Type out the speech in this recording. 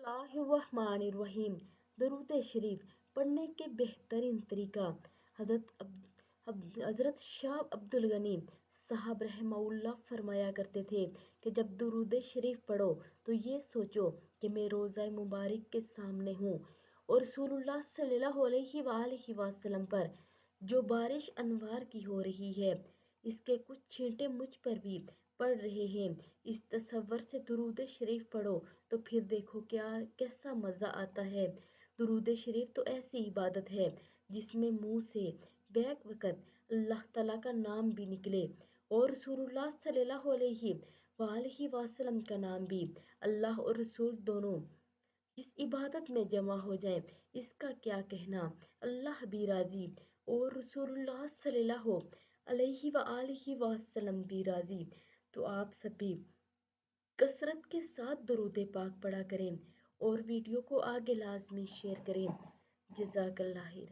اللہ الرحمن الرحیم۔ درود شریف پڑھنے کے بہترین طریقہ حضرت شاہ عبدالغنی صاحب رحمہ اللہ فرمایا کرتے تھے کہ جب درود شریف پڑھو تو یہ سوچو کہ میں روضہ مبارک کے سامنے ہوں اور رسول اللہ صلی اللہ علیہ وآلہ وسلم پر جو بارش انوار کی ہو رہی ہے اس کے کچھ چھینٹے مجھ پر بھی پڑ رہے ہیں۔ اس تصور سے درود شریف پڑھو تو پھر دیکھو کیسا مزہ آتا ہے۔ درود شریف تو ایسی عبادت ہے جس میں منہ سے بیک وقت اللہ تعالیٰ کا نام بھی نکلے اور رسول اللہ صلی اللہ علیہ وآلہ وسلم کا نام بھی۔ اللہ اور رسول دونوں جس عبادت میں جمع ہو جائیں اس کا کیا کہنا، اللہ بھی راضی اور رسول اللہ صلی اللہ علیہ وآلہ وسلم بھی راضی۔ تو آپ سب بھی کثرت کے ساتھ درود پاک پڑھا کریں اور ویڈیو کو آگے لازمی شیئر کریں۔ جزاک اللہ خیر۔